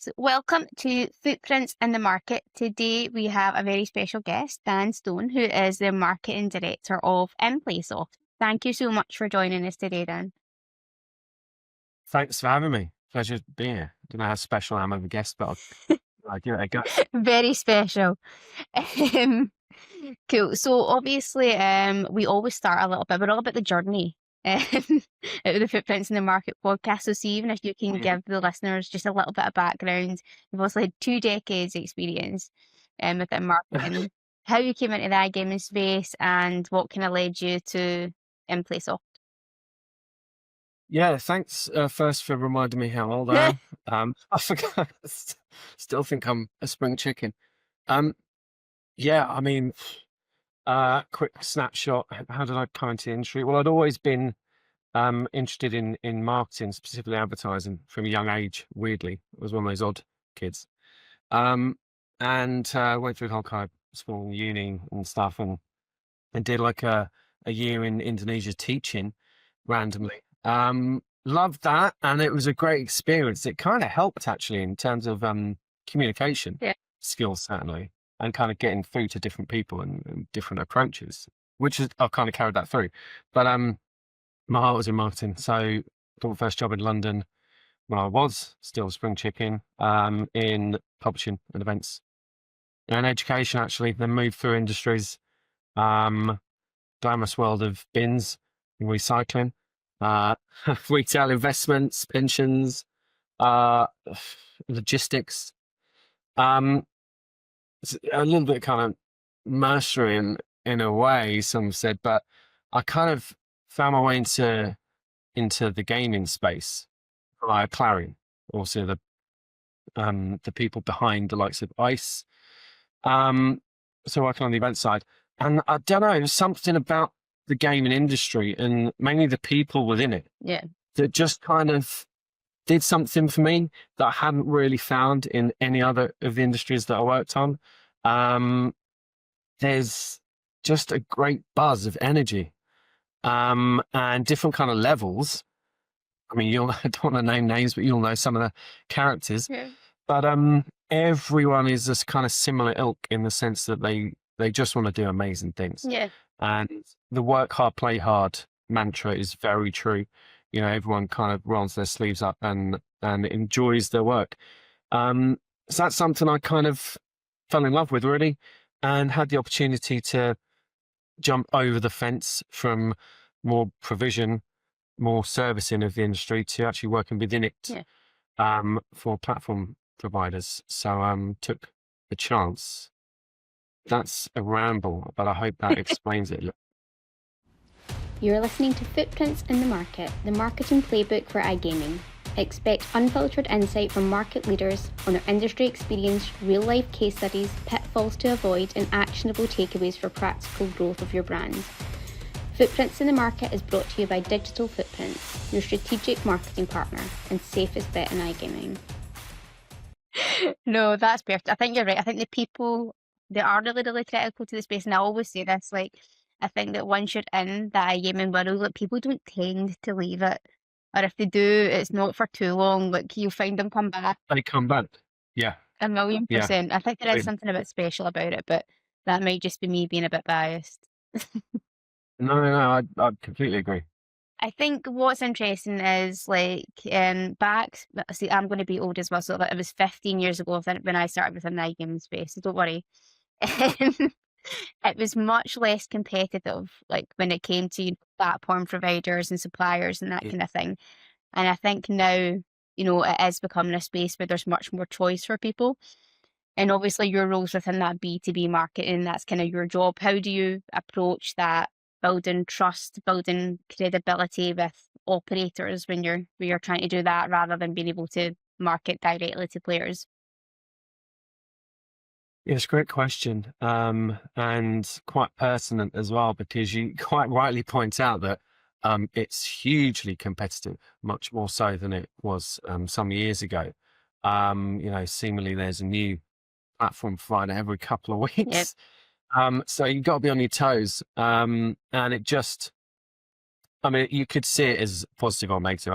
So welcome to Footprints in the Market. Today we have a very special guest, Dan Stone, who is the Marketing Director of InPlaySoft. Thank you so much for joining us today, Dan. Thanks for having me. Pleasure being here. Don't know how special I am of a guest, but I'll give it a go. Very special. Um, cool. So obviously, we always start we're all about the journey. Out of the Footprints in the Market podcast. So see, even if you can give the listeners just a little bit of background, you've also had 2 decades experience within marketing, how you came into the iGaming space and what kind of led you to InPlaySoft. Yeah, thanks first for reminding me how old I am. I forgot. Still think I'm a spring chicken. Yeah, I mean, quick snapshot. How did I come into the industry? Well, I'd always been interested in marketing, specifically advertising, from a young age. Weirdly, I was one of those odd kids. And went through the whole kind of school and uni and stuff, and did like a year in Indonesia teaching randomly. Loved that, and it was a great experience. It kind of helped actually in terms of communication Yeah. skills, certainly, and kind of getting through to different people and different approaches, which is I've kind of carried that through. But my heart was in marketing, so got my first job in London when I was still spring chicken in publishing and events and education, actually. Then moved through industries, glamorous world of bins and recycling, retail investments, pensions, logistics. It's a little bit kind of mercenary in a way, some said, but I kind of found my way into the gaming space via Clarion, also the people behind the likes of ICE. So working on the event side. And I don't know, there's something about the gaming industry and mainly the people within it Yeah. that just kind of did something for me that I hadn't really found in any other of the industries that I worked on. There's just a great buzz of energy and different kind of levels. I mean, I don't want to name names, but you'll know some of the characters. Yeah. But everyone is this kind of similar ilk in the sense that they just want to do amazing things. Yeah. And the work hard, play hard mantra is very true. You know, everyone kind of rolls their sleeves up and enjoys their work. So that's something I kind of fell in love with, really, and had the opportunity to jump over the fence from more provision, more servicing of the industry to actually working within it. Yeah. For platform providers. So took the chance. That's a ramble, but I hope that explains it. You're listening to Footprints in the Market, the marketing playbook for iGaming. Expect unfiltered insight from market leaders on their industry experience, real-life case studies, pitfalls to avoid, and actionable takeaways for practical growth of your brand. Footprints in the Market is brought to you by Digital Footprints, your strategic marketing partner and safest bet in iGaming. No, that's perfect. I think you're right. I think the people, they are really, really critical to the space. And I always say this, like, I think that once you're in the iGaming world, like, people don't tend to leave it. Or if they do, it's not for too long. Like, you'll find them come back They come back. Yeah. 1,000,000%. I think there is something a bit special about it, but that might just be me being a bit biased. No, I completely agree. I think what's interesting is like see, I'm going to be old as well, so it was 15 years ago when I started within the iGaming space, so don't worry. It was much less competitive, like when it came to platform providers and suppliers and that kind of thing. And I think now, it is becoming a space where there's much more choice for people. And obviously your roles within that B2B marketing, that's kind of your job. How do you approach that? Building trust, building credibility with operators when you're trying to do that rather than being able to market directly to players? Yes, great question. And quite pertinent as well, because you quite rightly point out that it's hugely competitive, much more so than it was some years ago. Seemingly there's a new platform provider every couple of weeks. So you've got to be on your toes. And it just, I mean, you could see it as positive or negative.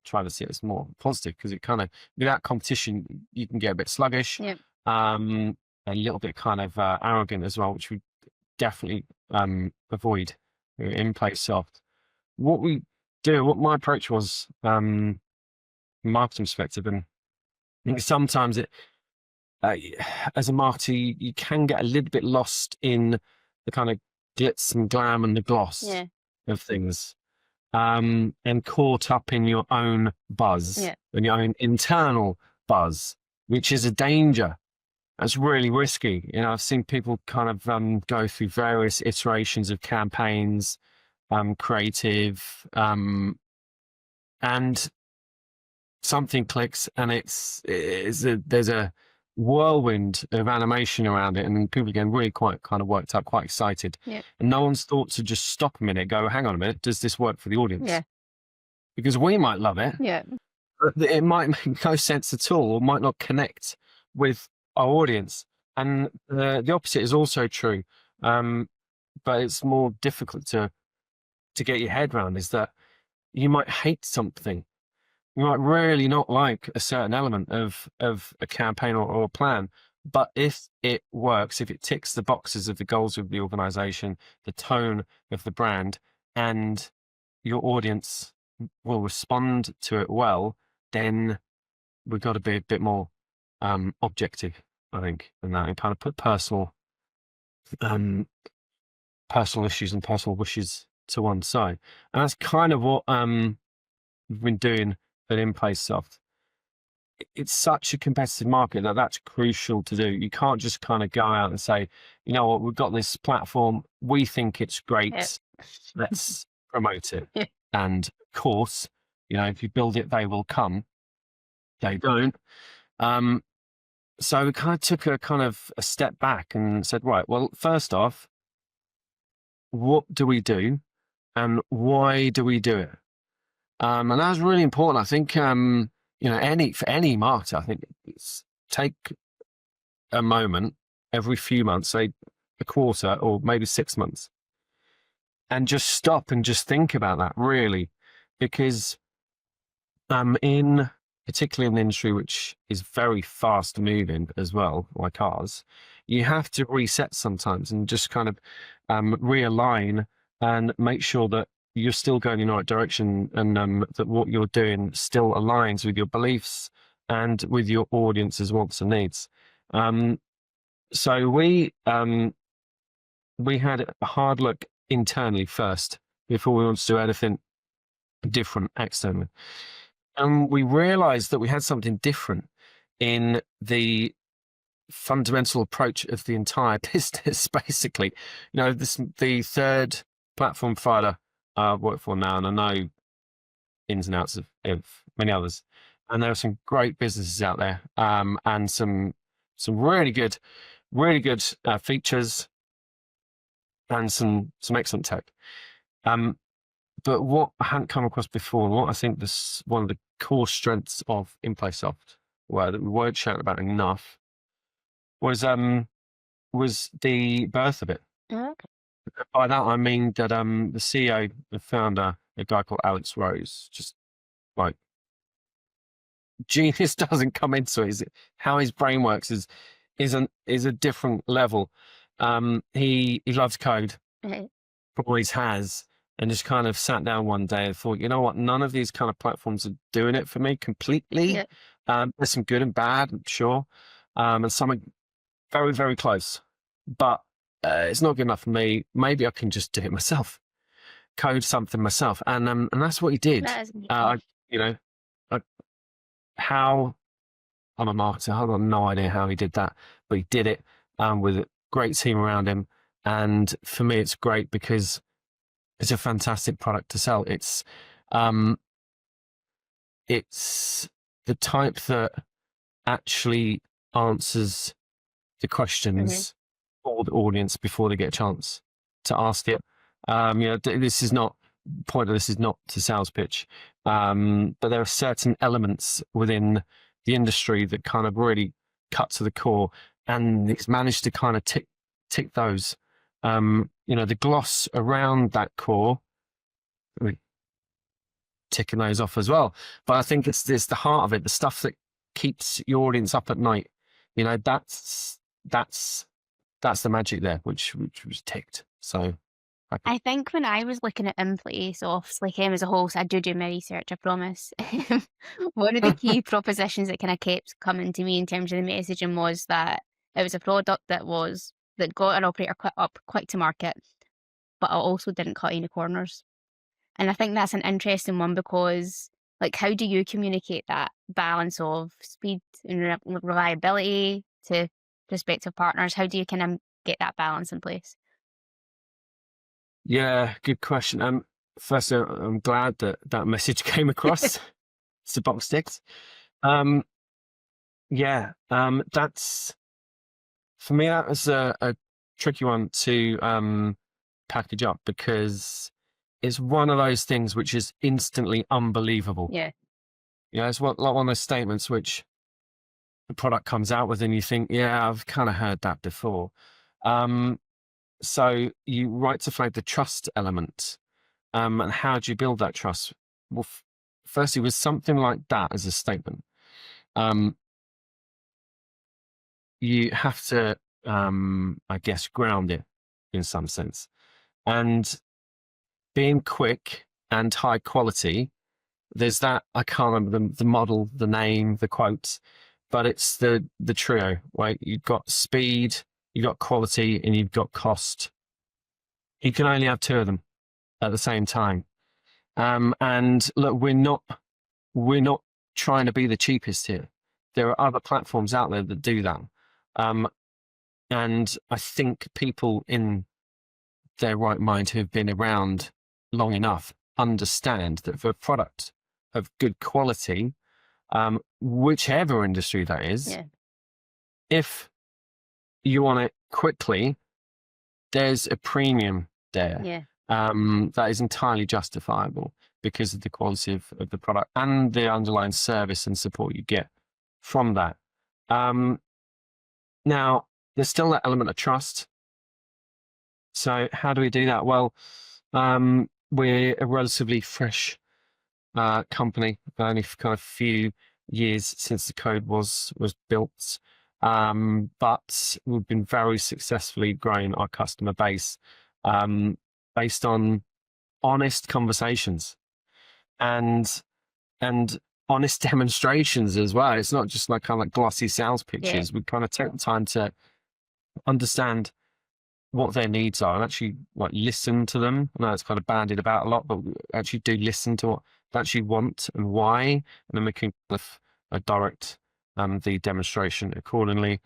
try to see it as more positive, because it kind of, without competition, you can get a bit sluggish, Yep. a little bit kind of arrogant as well, which we definitely avoid in InPlaySoft. What my approach was, from a marketing perspective, and I think sometimes as a marketer, you can get a little bit lost in the kind of glitz and glam and the gloss of things, and caught up in your own buzz and your own internal buzz, which is a danger. That's really risky. I've seen people kind of go through various iterations of campaigns, creative, and something clicks, and there's a whirlwind of animation around it, and people get really quite kind of worked up, quite excited. And no one's thought to just stop a minute, go, hang on a minute, does this work for the audience? Because we might love it, but it might make no sense at all, or might not connect with our audience. And the opposite is also true, but it's more difficult to get your head around, is that you might hate something. You might really not like a certain element of a campaign or a plan, but if it works, if it ticks the boxes of the goals of the organization, the tone of the brand, and your audience will respond to it well, then we've got to be a bit more objective, I think, in that, and kind of put personal issues and personal wishes to one side. And that's kind of what we've been doing at InPlaySoft. It's such a competitive market that that's crucial to do. You can't just kind of go out and say, you know what, we've got this platform, we think it's great, let's promote it. And of course, if you build it, they will come. They don't. So we kind of took a step back and said, right, well, first off, what do we do and why do we do it? And that was really important. I think, for any marketer, I think it's take a moment every few months, say a quarter or maybe 6 months, and just stop and just think about that, really, because particularly in the industry, which is very fast moving as well, like ours, you have to reset sometimes and just kind of realign and make sure that you're still going in the right direction, and that what you're doing still aligns with your beliefs and with your audience's wants and needs. So we had a hard look internally first before we wanted to do anything different externally. And we realized that we had something different in the fundamental approach of the entire business, basically. The third platform provider I work for now, and I know ins and outs of many others. And there are some great businesses out there, and some really good features, and some excellent tech. But what I hadn't come across before, and what I think this one of the core strengths of InPlaySoft, that we weren't shouting about enough, was the birth of it. Okay. By that I mean that the CEO, the founder, a guy called Alex Rose, just like genius doesn't come into it. How his brain works is a different level. He loves code, always has, and just kind of sat down one day and thought, you know what, none of these kind of platforms are doing it for me completely. There's some good and bad, I'm sure, and some are very, very close, but it's not good enough for me. Maybe I can just do it myself, code something myself, and that's what he did. How I'm a marketer, I've got no idea how he did that, but he did it with a great team around him. And for me, it's great because it's a fantastic product to sell. It's the type that actually answers the questions for the audience before they get a chance to ask it. This is not to sales pitch, but there are certain elements within the industry that kind of really cut to the core, and it's managed to kind of tick those. The gloss around that core ticking those off as well. But I think it's the heart of it, the stuff that keeps your audience up at night. You know, that's the magic there, which was ticked. So I think when I was looking at InPlaySoft, like as a whole, so I do my research, I promise. One of the key propositions that kind of kept coming to me in terms of the messaging was that it was a product that got an operator up quick to market, but it also didn't cut any corners. And I think that's an interesting one because, like, how do you communicate that balance of speed and reliability to prospective partners? How do you kind of get that balance in place? yeah, good question. First, I'm glad that message came across. It's the box ticks. That's for me. That was a tricky one to package up because it's one of those things which is instantly unbelievable. Yeah. You know, it's like one of those statements which the product comes out with and you think, yeah, I've kind of heard that before. So you right to flag the trust element. And how do you build that trust? Well, firstly, with something like that as a statement, you have to, I guess, ground it in some sense. And being quick and high quality, there's that, I can't remember the model, the name, the quotes, but it's the trio, right? You've got speed, you've got quality, and you've got cost. You can only have two of them at the same time. And look, we're not trying to be the cheapest here. There are other platforms out there that do that. And I think people in their right mind who have been around long enough understand that for a product of good quality, whichever industry that is, Yeah. if you want it quickly, there's a premium there. Yeah. That is entirely justifiable because of the quality of the product and the underlying service and support you get from that. Now, there's still that element of trust. So how do we do that? Well, we're a relatively fresh company, only for kind of few years since the code was built. But we've been very successfully growing our customer base based on honest conversations and honest demonstrations as well. It's not just like kind of like glossy sales pitches. Yeah. We kind of take the time to understand what their needs are and actually like listen to them. I know it's kind of bandied about a lot, but we actually do listen to what they actually want and why, and then we can kind of direct the demonstration accordingly.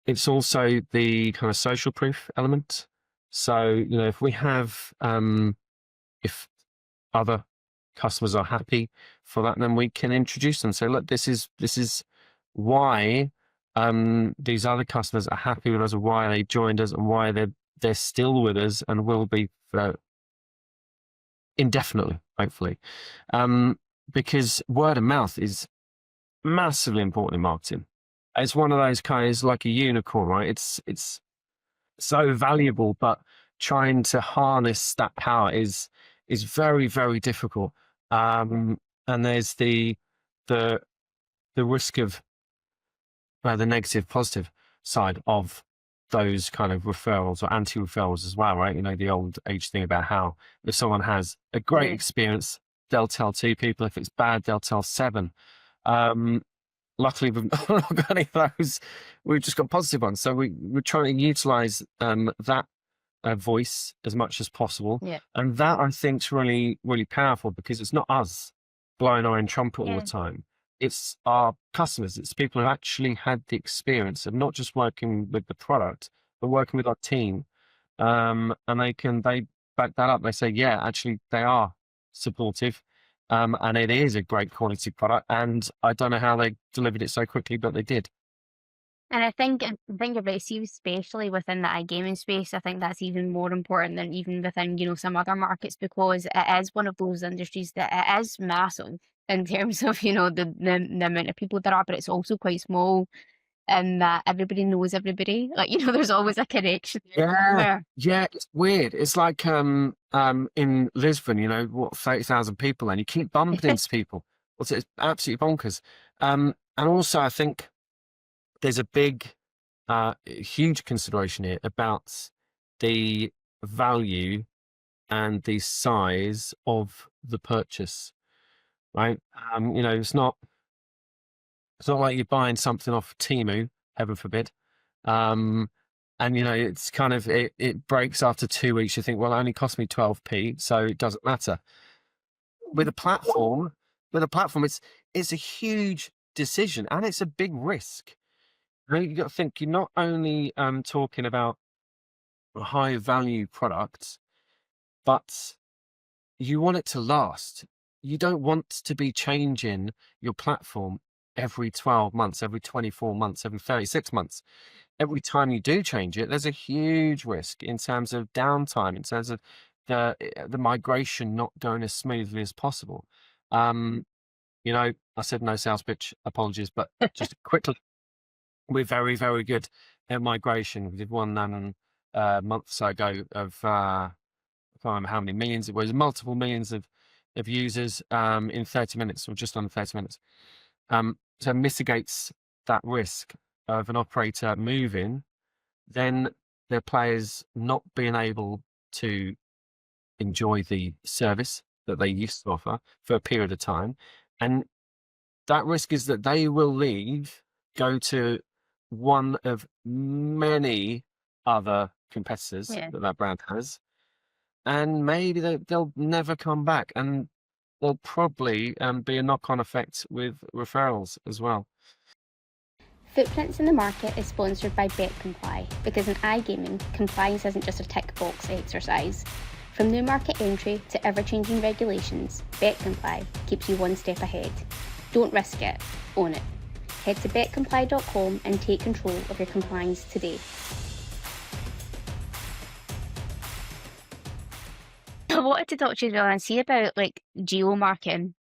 It's also the kind of social proof element. So, you know, if we have, if other customers are happy for that, then we can introduce them. So, look, this is why these other customers are happy with us, and why they joined us, and why they're still with us and will be for indefinitely, hopefully. Because word of mouth is massively important in marketing. It's one of those kinds like a unicorn, right? It's so valuable, but trying to harness that power is very, very difficult. And there's the risk of the negative, positive side of those kind of referrals or anti-referrals as well, right? You know, the old age thing about how if someone has a great experience, they'll tell 2 people. If it's bad, they'll tell 7. Luckily, we've not got any of those. We've just got positive ones. So we're trying to utilize that voice as much as possible. Yeah. And that, I think, is really, really powerful because it's not us blowing our own trumpet all the time. It's our customers. It's people who actually had the experience of not just working with the product, but working with our team. And they back that up. They say, yeah, actually, they are supportive. And it is a great quality product. And I don't know how they delivered it so quickly, but they did. And I think about Steve, especially within the iGaming space, I think that's even more important than even within, you know, some other markets, because it is one of those industries that it is massive in terms of, you know, the amount of people there are, but it's also quite small and that everybody knows everybody. Like, there's always a connection there Yeah, somewhere. yeah, it's weird. It's like in Lisbon, 30,000 people, and you keep bumping into people. It's absolutely bonkers. And also, I think there's a big, huge consideration here about the value and the size of the purchase, right? It's not like you're buying something off Temu, heaven forbid. And it's kind of it breaks after 2 weeks. You think, well, it only cost me 12p, so it doesn't matter. With a platform, it's a huge decision and it's a big risk. You got to think you're not only talking about a high value product, but you want it to last. You don't want to be changing your platform every 12 months, every 24 months, every 36 months. Every time you do change it, there's a huge risk in terms of downtime, in terms of the migration not going as smoothly as possible. I said no sales pitch, apologies, but just quickly, we're very, very good at migration. We did one month or so ago of I can't remember how many millions it was, multiple millions of users in 30 minutes or just under 30 minutes. So it mitigates that risk of an operator moving, then their players not being able to enjoy the service that they used to offer for a period of time. And that risk is that they will leave, go to one of many other competitors that brand has, and maybe they'll never come back. And there'll probably be a knock-on effect with referrals as well. Footprints in the Market is sponsored by BetComply, because in iGaming, compliance isn't just a tick box exercise. From new market entry to ever-changing regulations, BetComply keeps you one step ahead. Don't risk it, own it. Head to betcomply.com and take control of your compliance today. I wanted to talk to you and see about geo marketing,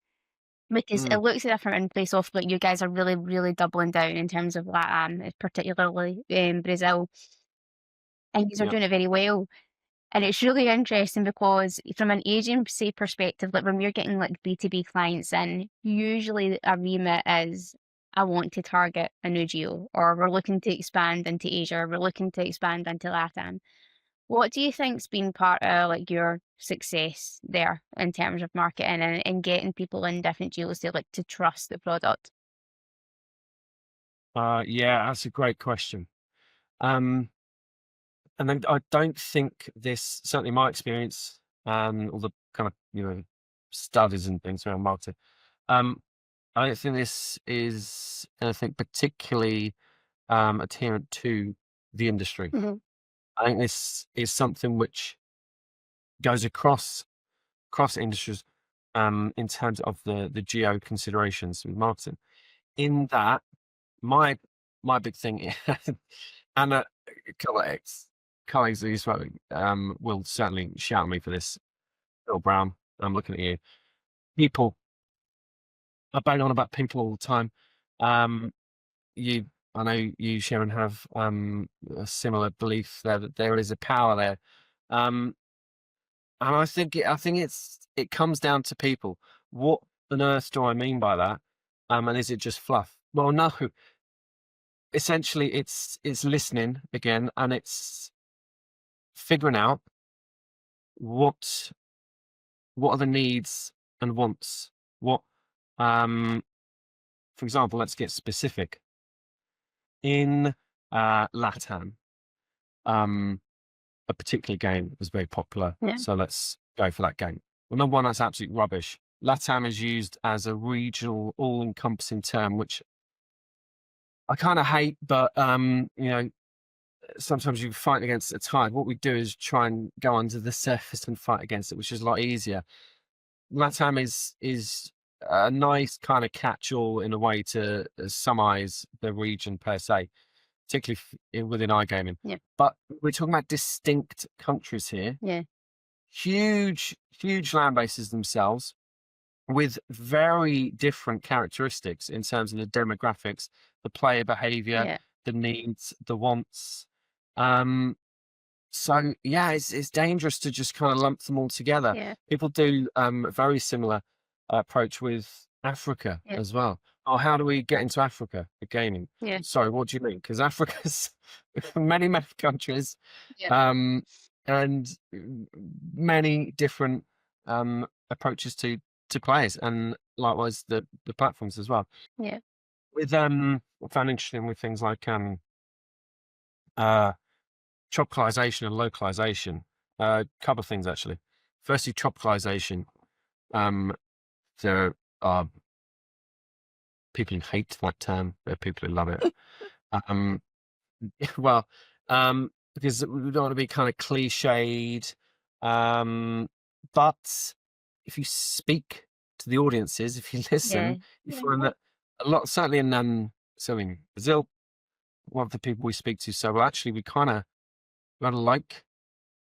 because it looks as if from InPlaySoft, you guys are really, really doubling down in terms of LATAM, particularly Brazil, and you are doing it very well. And it's really interesting because from an agency perspective, when we're getting B2B clients in, usually a remit is, I want to target a new geo, or we're looking to expand into Asia, or we're looking to expand into LATAM. What do you think's been part of your success there in terms of marketing and getting people in different geos to trust the product? Yeah, that's a great question. And then I don't think this, certainly my experience, all the kind of studies and things around marketing, I don't think this is anything particularly adherent to the industry. Mm-hmm. I think this is something which goes across industries in terms of the geo considerations with marketing. In that, my big thing and a couple of ex-colleagues who spoke will certainly shout at me for this. Phil Brown, I'm looking at you. People, I bang on about people all the time. I know you, Sharon, have a similar belief there that there is a power there. And I think it comes down to people. What on earth do I mean by that? And is it just fluff? Well, no. Essentially, it's listening again, and it's figuring out what are the needs and wants. What, for example, let's get specific. In LATAM, a particular game was very popular, so let's go for that game. Well, number one, that's absolute rubbish. LATAM is used as a regional, all-encompassing term, which I kind of hate, but sometimes you fight against the tide. What we do is try and go under the surface and fight against it, which is a lot easier. LATAM is a nice kind of catch-all in a way to summarize the region per se, particularly within iGaming. Yeah. But we're talking about distinct countries here. Yeah. Huge land bases themselves, with very different characteristics in terms of the demographics, the player behavior, the needs, the wants. So yeah, it's dangerous to just kind of lump them all together. Yeah. People do a very similar approach with Africa Yeah. as well. Oh, how do we get into Africa for gaming? Yeah. Sorry, what do you mean? Because Africa's many countries, Yeah. and many different approaches to players, and likewise the platforms as well. Yeah. With I found interesting with things like uh tropicalization and localization. A couple of things actually. Firstly, tropicalization. There are people who hate that term. There are people who love it. Um, well, because we don't want to be kind of cliched. But if you speak to the audiences, if you listen, you find that a lot, certainly in Brazil, one of the people we speak to say, well, actually, we kind of like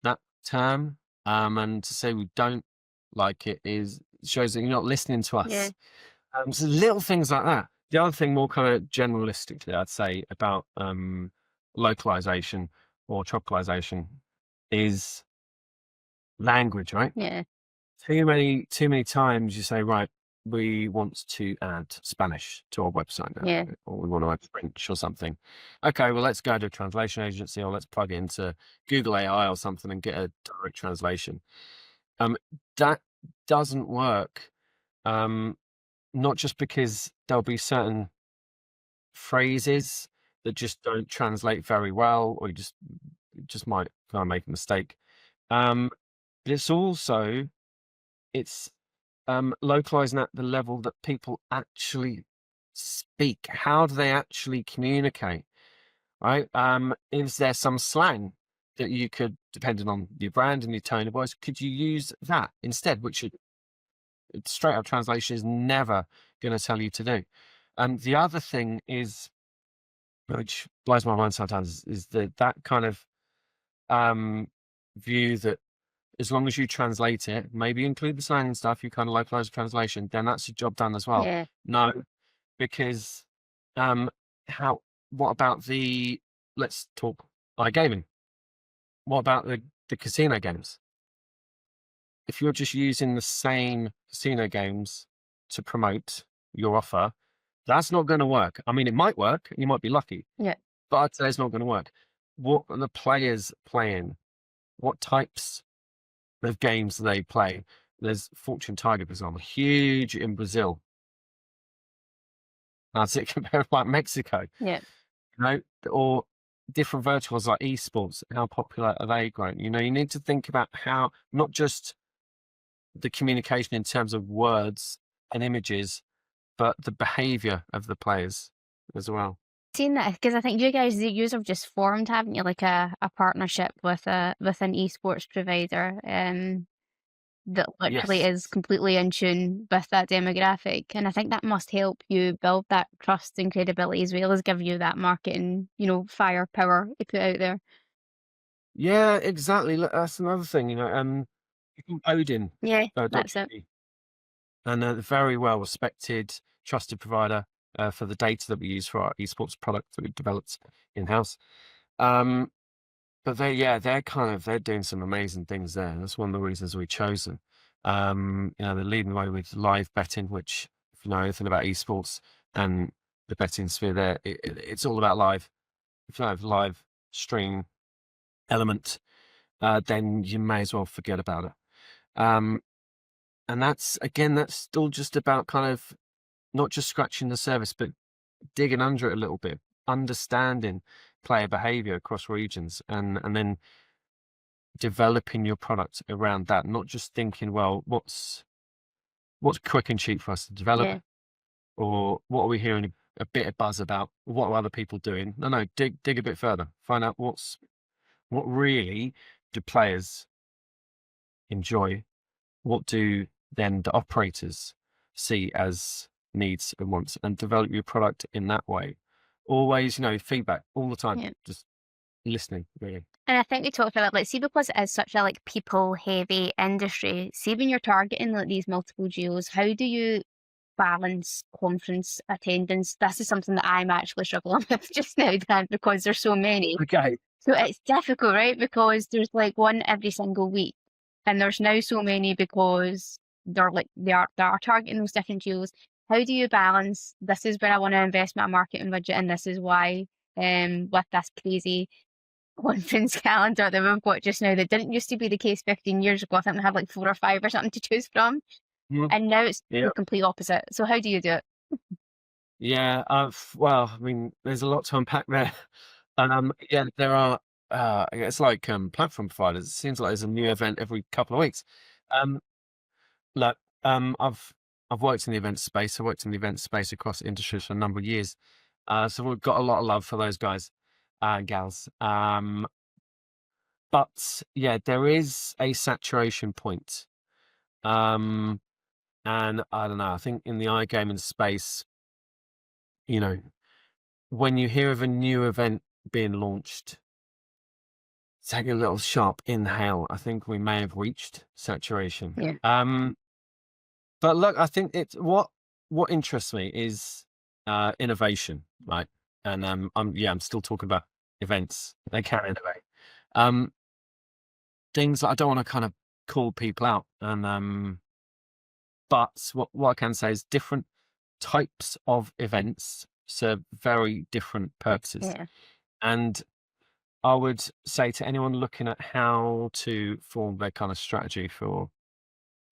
that term, and to say we don't like it shows that you're not listening to us. Yeah. So little things like that. The other thing, more kind of generalistically, I'd say about localization or tropicalization is language, right? Yeah. Too many times you say, right, we want to add Spanish to our website now, Yeah. or we want to add French or something. Okay, well, let's go to a translation agency, or let's plug it into Google AI or something and get a direct translation. That doesn't work. Not just because there'll be certain phrases that just don't translate very well, or you just might kind of make a mistake. But it's also localizing at the level that people actually speak. How do they actually communicate? Right? Is there some slang that you could, depending on your brand and your tone of voice, could you use that instead? Which straight up translation is never going to tell you to do. The other thing is, which blows my mind sometimes, is that kind of view that as long as you translate it, maybe include the slang and stuff, you kind of localize the translation, then that's your job done as well. Yeah. No, because what about let's talk iGaming. What about the casino games? If you're just using the same casino games to promote your offer, that's not going to work. I mean, it might work, you might be lucky, Yeah. but I'd say it's not going to work. What are the players playing? What types of games they play? There's Fortune Tiger, for example, huge in Brazil. That's it compared to like Mexico, Yeah. or different verticals like esports. How popular are they growing? You need to think about how, not just the communication in terms of words and images, but the behavior of the players as well. Seen that because I think you have just formed, haven't you, like a partnership with an esports provider that literally Yes. is completely in tune with that demographic, and I think that must help you build that trust and credibility as well as give you that marketing, firepower to put out there. Yeah, exactly. Look, that's another thing, Odin, Yeah, Dr. that's it. G, and a very well respected, trusted provider for the data that we use for our esports product that we've developed in house. But they're doing some amazing things there. That's one of the reasons we chose them. They're leading the way with live betting, which, if you know anything about esports and the betting sphere, there it's all about live. If you have live stream element, then you may as well forget about it. And that's still just about kind of not just scratching the surface, but digging under it a little bit, understanding player behavior across regions, and then developing your product around that, not just thinking, well, what's quick and cheap for us to develop, Yeah. or what are we hearing a bit of buzz about, what are other people doing? No, dig a bit further, find out what really do players enjoy, what do then the operators see as needs and wants, and develop your product in that way. Always, feedback all the time, Yeah. just listening, really. And I think we talked about, like, see, because it is such a people heavy industry, see when you're targeting like these multiple geos, how do you balance conference attendance. This is something that I'm actually struggling with just now, Dan, because there's so many. Okay. So it's difficult, right? Because there's like one every single week, and there's now so many because they are targeting those different geos. How do you balance? This is where I want to invest my marketing budget, and this is why. With this crazy conference calendar that we've got just now, that didn't used to be the case 15 years ago. I think we had like 4 or 5 or something to choose from, and now it's Yeah. the complete opposite. So how do you do it? Yeah. Well, I mean, there's a lot to unpack there. Yeah, there are. It's like platform providers. It seems like there's a new event every couple of weeks. Um, Look, I've worked in the event space. I worked in the event space across industries for a number of years. So we've got a lot of love for those guys and gals. But yeah, there is a saturation point. And I don't know, I think in the iGaming space, you know, when you hear of a new event being launched, take a little sharp inhale. I think we may have reached saturation. Yeah. But look, I think it's what interests me is innovation, right? And I'm still talking about events. They can innovate. Things that I don't want to kind of call people out, and but what I can say is different types of events serve very different purposes. Yeah. And I would say to anyone looking at how to form their kind of strategy for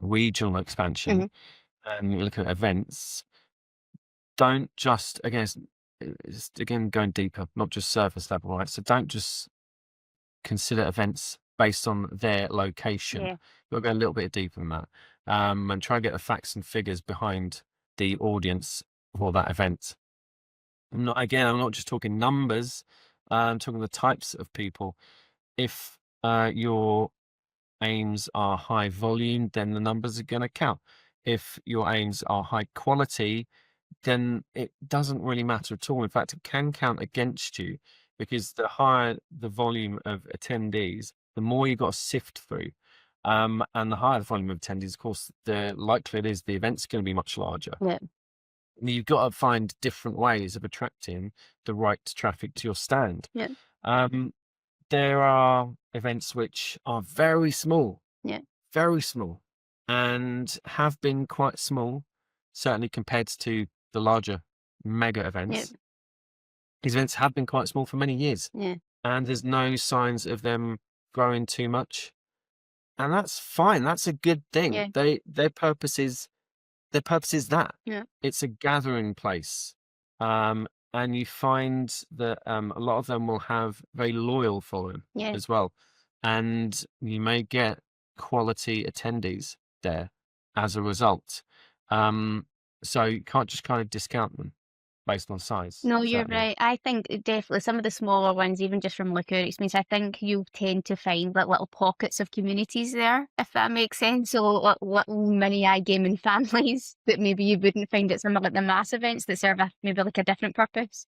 regional expansion and look at events, don't just, again, it's again going deeper, not just surface level, right? So don't just consider events based on their location. Yeah. You've got to go a little bit deeper than that, and try and get the facts and figures behind the audience for that event. I'm not just talking numbers. I'm talking the types of people. If your aims are high volume, then the numbers are going to count. If your aims are high quality, then it doesn't really matter at all. In fact, it can count against you, because the higher the volume of attendees, the more you've got to sift through. And the higher the volume of attendees, of course, the likelier it is the event's going to be much larger. Yeah. You've got to find different ways of attracting the right traffic to your stand. Yeah. There are events which are very small, Yeah. and have been quite small, certainly compared to the larger mega events. Yeah. These events have been quite small for many years, Yeah. and there's no signs of them growing too much. And that's fine. That's a good thing. Yeah. Their purpose is that. Yeah. It's a gathering place. And you find that a lot of them will have very loyal following Yeah. as well. And you may get quality attendees there as a result. So you can't just kind of discount them based on size. No, you're certainly. right. I think definitely some of the smaller ones, even just from looking at experience, I think you tend to find like little pockets of communities there, if that makes sense. So little mini iGaming families that maybe you wouldn't find at some of like the mass events that serve maybe like a different purpose.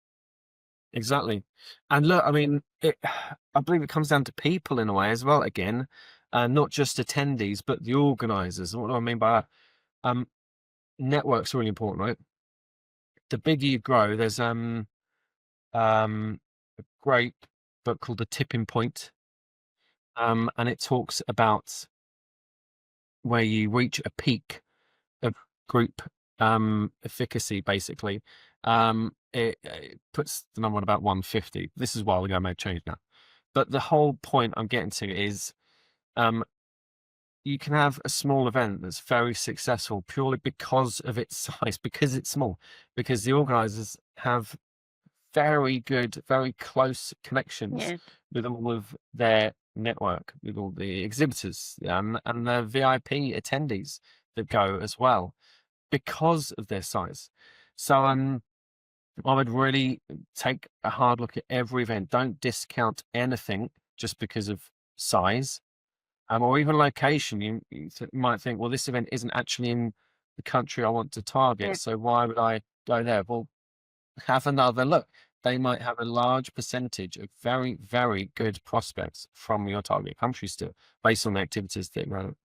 Exactly. And look, I mean, I believe it comes down to people in a way as well, again, not just attendees, but the organizers. What do I mean by that? Network's really important, right? The bigger you grow, there's a great book called The Tipping Point, and it talks about where you reach a peak of group efficacy, basically. It puts the number on about 150. This is a while ago, I may have changed now. But the whole point I'm getting to is you can have a small event that's very successful purely because of its size, because it's small, because the organizers have very good, very close connections Yeah. with all of their network, with all the exhibitors and the VIP attendees that go as well, because of their size. So I would really take a hard look at every event. Don't discount anything just because of size, or even location. You might think, well, this event isn't actually in the country I want to target, Yeah. so why would I go there? Well, have another look. They might have a large percentage of very, very good prospects from your target country still, based on the activities that run.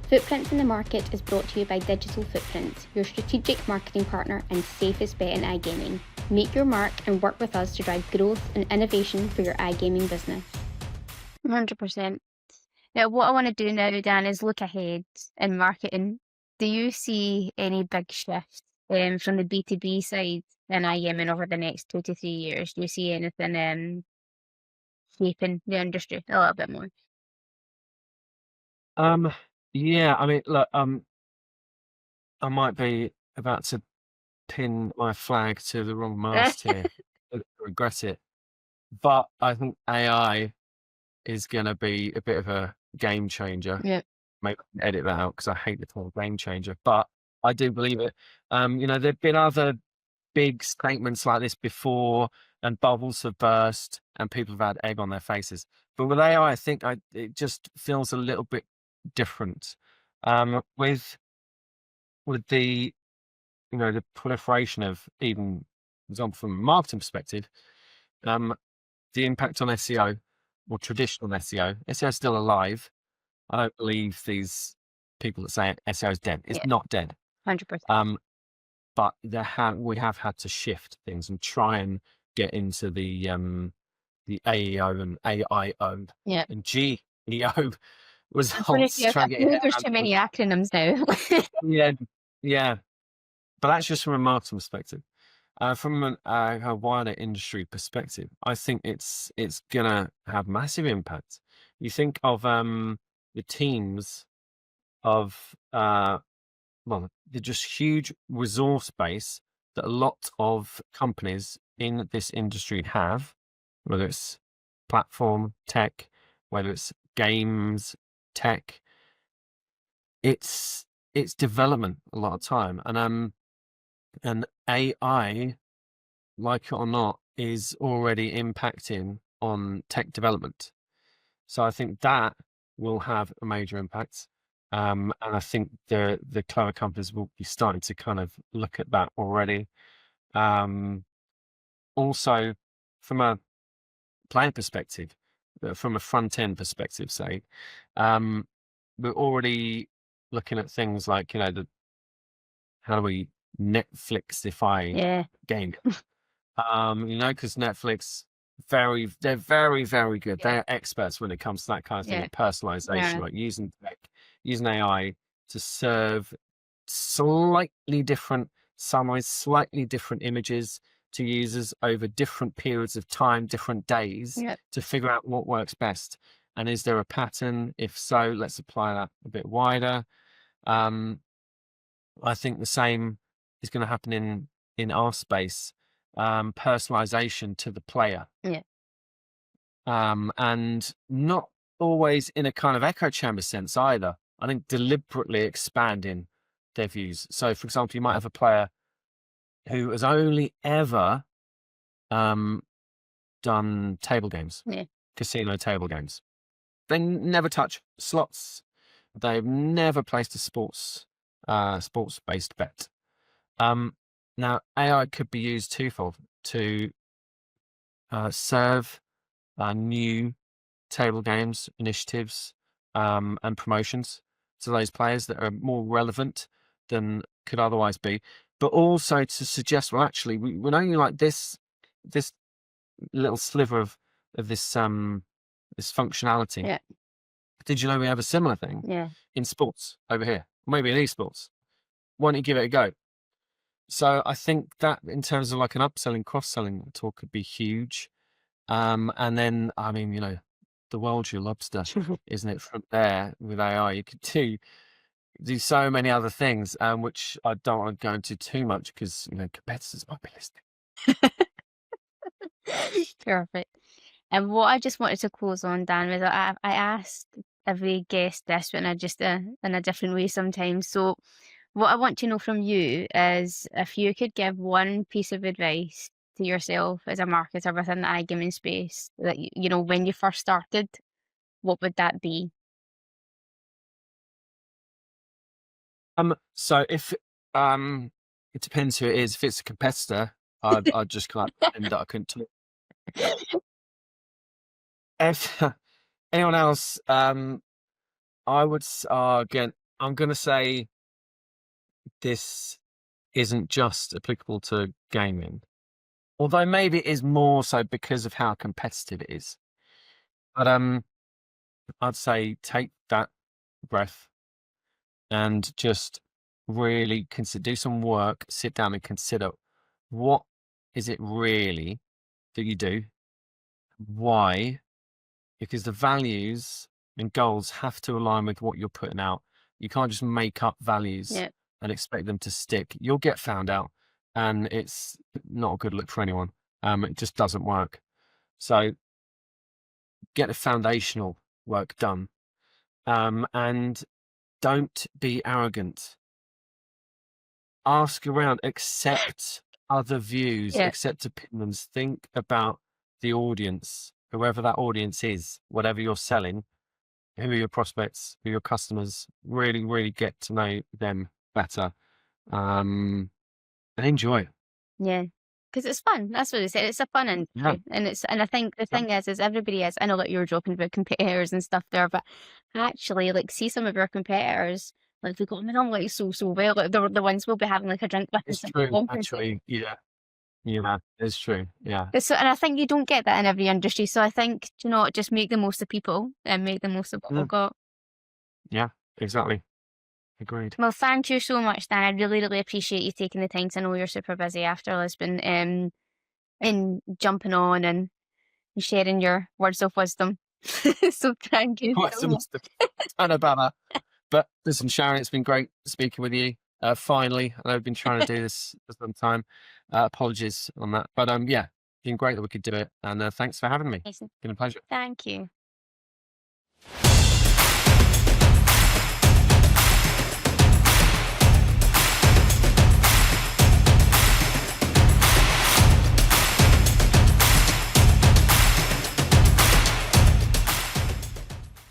Footprints in the Market is brought to you by Digital Footprints, your strategic marketing partner and safest bet in iGaming. Make your mark and work with us to drive growth and innovation for your iGaming business. 100%. Now, what I want to do now, Dan, is look ahead in marketing. Do you see any big shifts from the B2B side in iGaming over the next 2 to 3 years? Do you see anything shaping the industry a little bit more? Yeah, I mean, look, I might be about to pin my flag to the wrong mast here. I regret it. But I think AI is going to be a bit of a game changer. Yeah. Maybe I can edit that out because I hate the term game changer, but I do believe it. There've been other big statements like this before, and bubbles have burst, and people have had egg on their faces. But with AI, I think it just feels a little bit different. With the the proliferation of, even for example, from a marketing perspective, the impact on SEO or traditional SEO. SEO is still alive. I don't believe these people that say SEO is dead. It's Yeah. not dead. 100%. But we have had to shift things and try and get into the AEO and AIO Yeah. and GEO results. I Try and get your think head there's around too those. many acronyms now. Yeah, yeah. But that's just from a marketing perspective. From a wider industry perspective, I think it's gonna have massive impact. You think of the teams of the just huge resource base that a lot of companies in this industry have, whether it's platform tech, whether it's games tech, it's development a lot of time, and AI, like it or not, is already impacting on tech development. So I think that will have a major impact. And I think the cloud companies will be starting to kind of look at that already. Also, from a player perspective, from a front end perspective, say, we're already looking at things like, how do we Netflixify Yeah. gaming? Because Netflix, they're very, very good. Yeah. They're experts when it comes to that kind of thing, Yeah. and personalization, Yeah. like using tech, using AI to serve slightly different summary, slightly different images to users over different periods of time, different days, Yeah. to figure out what works best. And is there a pattern? If so, let's apply that a bit wider. I think the same is going to happen in our space. Personalization to the player. Yeah. And not always in a kind of echo chamber sense either. I think deliberately expanding their views. So, for example, you might have a player who has only ever done table games, Yeah. casino table games. They never touch slots. They've never placed a sports-based bet. Now, AI could be used twofold to serve new table games initiatives and promotions to those players that are more relevant than could otherwise be, but also to suggest, well, actually, we only like this little sliver of this this functionality. Yeah. Did you know we have a similar thing Yeah. in sports over here, maybe in esports? Why don't you give it a go? So I think that in terms of like an upselling, cross-selling talk could be huge. And then, I mean, the world's your lobster, isn't it? From there, with AI, you could do so many other things, which I don't want to go into too much because, competitors might be listening. Perfect. And what I just wanted to close on, Dan, was I asked every guest this, but in a different way sometimes. So, what I want to know from you is if you could give one piece of advice to yourself as a marketer within the iGaming space that when you first started, what would that be? So if it depends who it is. If it's a competitor, I'd just kind of pretend that I couldn't talk. If anyone else, I would again I'm going to say this isn't just applicable to gaming, although maybe it is more so because of how competitive it is. But I'd say take that breath and just really consider, do some work, sit down and consider what is it really that you do, why, because the values and goals have to align with what you're putting out. You can't just make up values Yeah. and expect them to stick. You'll get found out, and it's not a good look for anyone. It just doesn't work. So get the foundational work done, and don't be arrogant. Ask around, accept other views, Yeah. accept opinions. Think about the audience, whoever that audience is, whatever you're selling. Who are your prospects? Who are your customers? Really, really get to know them better, and enjoy. Yeah. Because it's fun. That's what they said. It's a fun industry. And I think the thing is everybody is, I know that you were joking about competitors and stuff there, but actually, like, see some of your competitors, like, they got on like so well. Like, they're the ones we'll be having like a drink with and It's some true, conferences. actually. Yeah, it's true. Yeah, So, and I think you don't get that in every industry. So I think, you know, just make the most of people and make the most of what we've got. yeah, exactly. Agreed. Well, thank you so much, Dan. I really, really appreciate you taking the time. To know you're super busy after Lisbon, and jumping on and sharing your words of wisdom. So thank you Quite so some much. ton about that. But listen, Sharon, it's been great speaking with you. Finally, and I've been trying to do this for some time. Apologies on that, but yeah, been great that we could do it, and thanks for having me. It's been a pleasure. Thank you.